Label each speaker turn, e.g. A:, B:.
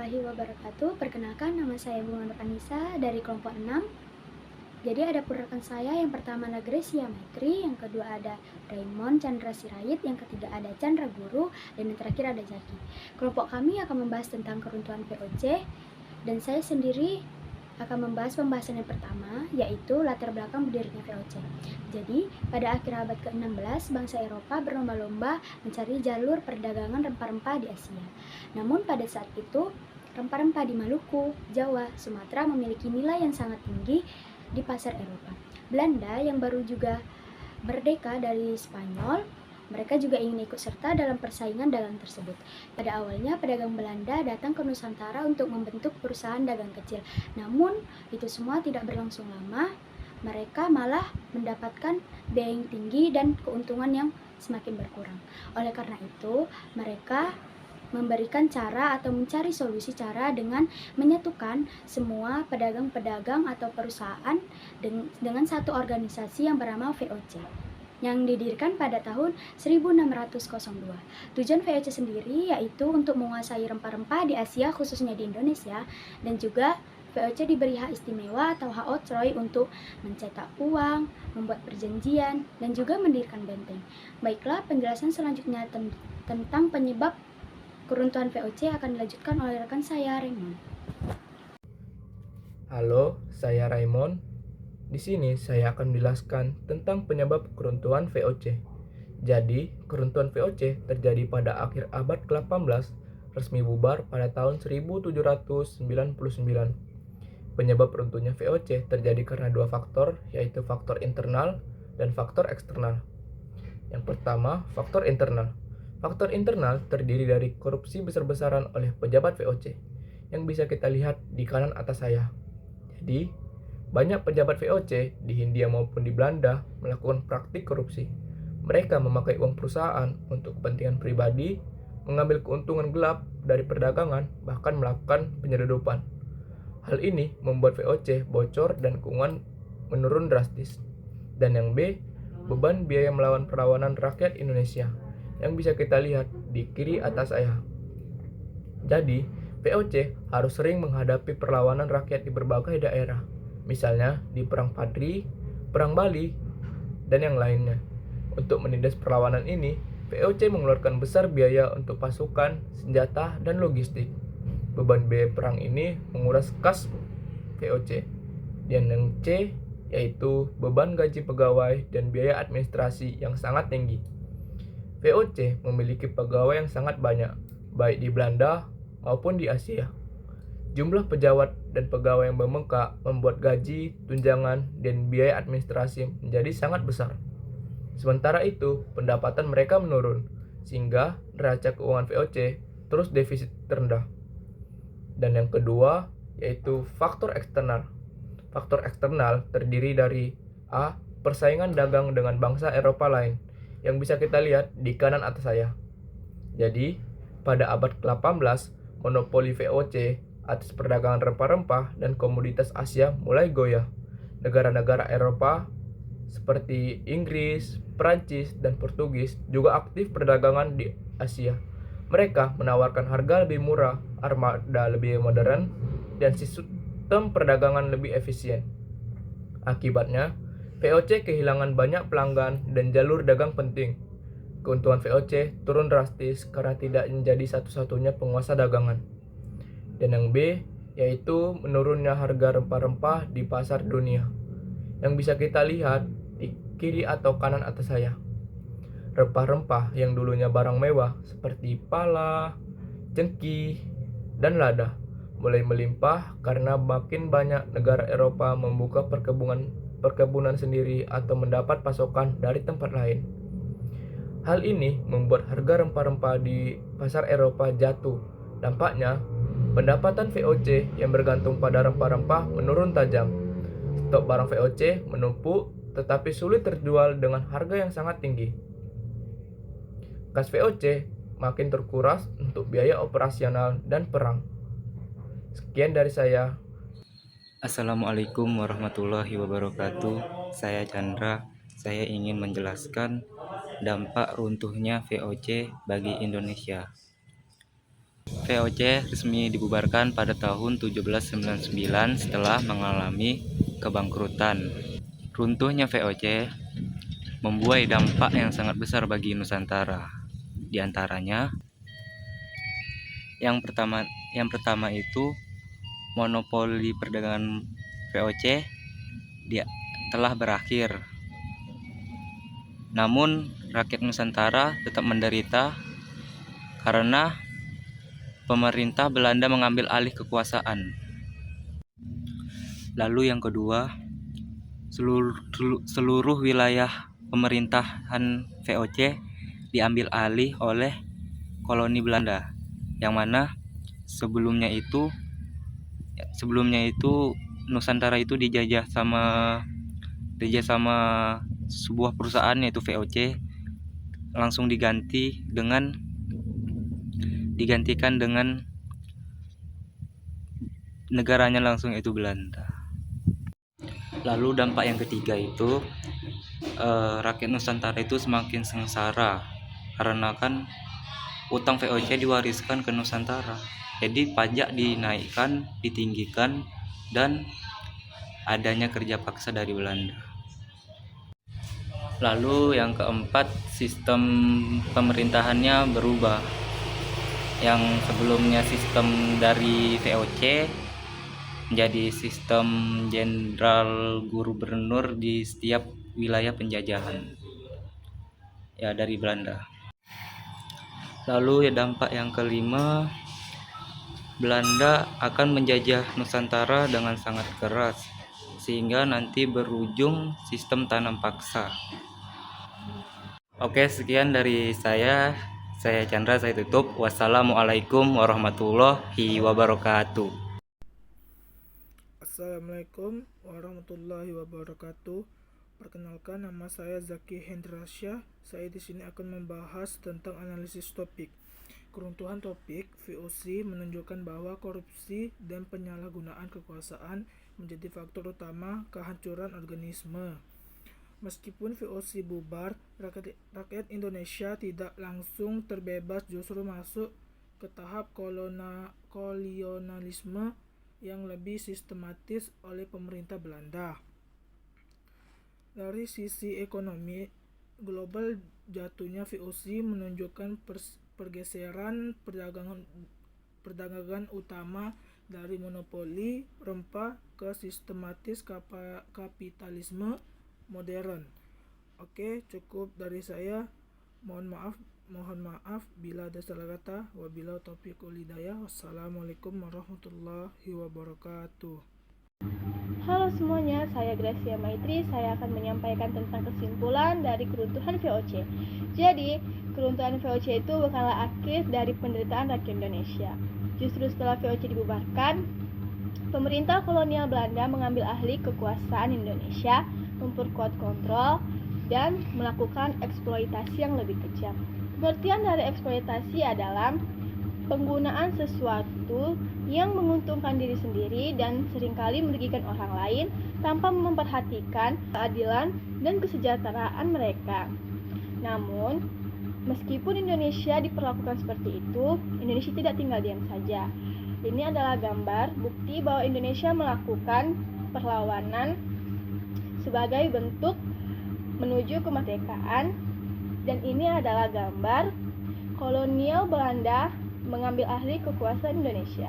A: warahmatullahi wabarakatuh. Perkenalkan, nama saya Bunga Nurtanisa dari kelompok 6. Jadi ada rekan saya, yang pertama ada Gracia Maitri, yang kedua ada Raymond Chandra Sirait, yang ketiga ada Chandra Guru, dan yang terakhir ada Zaki. Kelompok kami akan membahas tentang keruntuhan VOC, dan saya sendiri akan membahas pembahasan yang pertama, yaitu latar belakang berdirinya VOC. Jadi, pada akhir abad ke-16, bangsa Eropa berlomba-lomba mencari jalur perdagangan rempah-rempah di Asia. Namun pada saat itu, rempah-rempah di Maluku, Jawa, Sumatera memiliki nilai yang sangat tinggi di pasar Eropa. Belanda yang baru juga merdeka dari Spanyol, mereka juga ingin ikut serta dalam persaingan dagang tersebut. Pada awalnya, pedagang Belanda datang ke Nusantara untuk membentuk perusahaan dagang kecil. Namun, itu semua tidak berlangsung lama. Mereka malah mendapatkan biaya yang tinggi dan keuntungan yang semakin berkurang. Oleh karena itu, mereka memberikan cara atau mencari solusi cara dengan menyatukan semua pedagang-pedagang atau perusahaan dengan satu organisasi yang bernama VOC yang didirikan pada tahun 1602. Tujuan VOC sendiri yaitu untuk menguasai rempah-rempah di Asia, khususnya di Indonesia, dan juga VOC diberi hak istimewa atau hak oktroy untuk mencetak uang, membuat perjanjian, dan juga mendirikan benteng. Baiklah, penjelasan selanjutnya tentang penyebab keruntuhan VOC akan dilanjutkan oleh rekan saya, Raymond.
B: Halo, saya Raymond. Di sini saya akan menjelaskan tentang penyebab keruntuhan VOC. Jadi, keruntuhan VOC terjadi pada akhir abad ke-18, resmi bubar pada tahun 1799. Penyebab runtuhnya VOC terjadi karena dua faktor, yaitu faktor internal dan faktor eksternal. Yang pertama, faktor internal. Faktor internal terdiri dari korupsi besar-besaran oleh pejabat VOC, yang bisa kita lihat di kanan atas saya. Jadi, banyak pejabat VOC di Hindia maupun di Belanda melakukan praktik korupsi. Mereka memakai uang perusahaan untuk kepentingan pribadi, mengambil keuntungan gelap dari perdagangan, bahkan melakukan penyeludupan. Hal ini membuat VOC bocor dan keuangan menurun drastis. Dan yang B, beban biaya melawan perlawanan rakyat Indonesia, yang bisa kita lihat di kiri atas saya. Jadi, VOC harus sering menghadapi perlawanan rakyat di berbagai daerah, misalnya di Perang Padri, Perang Bali, dan yang lainnya. Untuk menindas perlawanan ini, VOC mengeluarkan besar biaya untuk pasukan, senjata, dan logistik. Beban biaya perang ini menguras kas VOC. Dan yang C, yaitu beban gaji pegawai dan biaya administrasi yang sangat tinggi. VOC memiliki pegawai yang sangat banyak, baik di Belanda maupun di Asia. Jumlah pejabat dan pegawai yang membengkak membuat gaji, tunjangan, dan biaya administrasi menjadi sangat besar. Sementara itu, pendapatan mereka menurun, sehingga neraca keuangan VOC terus defisit terendah. Dan yang kedua, yaitu faktor eksternal. Faktor eksternal terdiri dari A. Persaingan dagang dengan bangsa Eropa lain, yang bisa kita lihat di kanan atas saya. Jadi, pada abad ke-18, monopoli VOC atas perdagangan rempah-rempah dan komoditas Asia mulai goyah. Negara-negara Eropa seperti Inggris, Prancis, dan Portugis juga aktif perdagangan di Asia. Mereka menawarkan harga lebih murah, armada lebih modern, dan sistem perdagangan lebih efisien. Akibatnya, VOC kehilangan banyak pelanggan dan jalur dagang penting. Keuntungan VOC turun drastis karena tidak menjadi satu-satunya penguasa dagangan. Dan yang B, yaitu menurunnya harga rempah-rempah di pasar dunia, yang bisa kita lihat di kiri atau kanan atas saya. Rempah-rempah yang dulunya barang mewah seperti pala, jengki, dan lada mulai melimpah karena makin banyak negara Eropa membuka perkebunan sendiri atau mendapat pasokan dari tempat lain. Hal ini membuat harga rempah-rempah di pasar Eropa jatuh. Dampaknya, pendapatan VOC yang bergantung pada rempah-rempah menurun tajam. Stok barang VOC menumpuk tetapi sulit terjual dengan harga yang sangat tinggi. Kas VOC makin terkuras untuk biaya operasional dan perang. Sekian dari saya.
C: Assalamualaikum warahmatullahi wabarakatuh. Saya Chandra. Saya ingin menjelaskan dampak runtuhnya VOC bagi Indonesia. VOC resmi dibubarkan pada tahun 1799 setelah mengalami kebangkrutan. Runtuhnya VOC membuai dampak yang sangat besar bagi Nusantara. Di antaranya, yang pertama itu monopoli perdagangan VOC telah berakhir. Namun rakyat Nusantara tetap menderita karena pemerintah Belanda mengambil alih kekuasaan. Lalu yang kedua, seluruh wilayah pemerintahan VOC diambil alih oleh koloni Belanda, yang mana sebelumnya itu Nusantara itu dijajah sama sebuah perusahaan yaitu VOC, langsung digantikan dengan negaranya langsung, yaitu Belanda. Lalu dampak yang ketiga itu rakyat Nusantara itu semakin sengsara karena kan utang VOC diwariskan ke Nusantara. Jadi pajak dinaikkan, ditinggikan, dan adanya kerja paksa dari Belanda. Lalu yang keempat, sistem pemerintahannya berubah. Yang sebelumnya sistem dari VOC menjadi sistem jenderal gubernur di setiap wilayah penjajahan ya dari Belanda. Lalu dampak yang kelima, Belanda akan menjajah Nusantara dengan sangat keras sehingga nanti berujung sistem tanam paksa. Oke, sekian dari saya Chandra, saya tutup. Wassalamualaikum warahmatullahi wabarakatuh.
D: Assalamualaikum warahmatullahi wabarakatuh. Perkenalkan, nama saya Zaki Hendrasya. Saya di sini akan membahas tentang analisis topik. Keruntuhan topik, VOC menunjukkan bahwa korupsi dan penyalahgunaan kekuasaan menjadi faktor utama kehancuran organisme. Meskipun VOC bubar, rakyat Indonesia tidak langsung terbebas, justru masuk ke tahap kolonialisme yang lebih sistematis oleh pemerintah Belanda. Dari sisi ekonomi global, jatuhnya VOC menunjukkan pergeseran perdagangan utama dari monopoli rempah ke sistematis kapitalisme modern. Oke, cukup dari saya. Mohon maaf bila ada salah kata. Wabillahi taufiq wal hidayah. Wassalamualaikum warahmatullahi wabarakatuh.
E: Halo semuanya, saya Gracia Maitri. Saya akan menyampaikan tentang kesimpulan dari keruntuhan VOC. Jadi, keruntuhan VOC itu bukanlah akhir dari penderitaan rakyat Indonesia. Justru setelah VOC dibubarkan, pemerintah kolonial Belanda mengambil alih kekuasaan Indonesia, memperkuat kontrol, dan melakukan eksploitasi yang lebih kejam. Pengertian dari eksploitasi adalah penggunaan sesuatu yang menguntungkan diri sendiri dan seringkali merugikan orang lain tanpa memperhatikan keadilan dan kesejahteraan mereka. Namun, meskipun Indonesia diperlakukan seperti itu, Indonesia tidak tinggal diam saja. Ini adalah gambar bukti bahwa Indonesia melakukan perlawanan sebagai bentuk menuju kemerdekaan, dan ini adalah gambar kolonial Belanda mengambil alih kekuasaan Indonesia.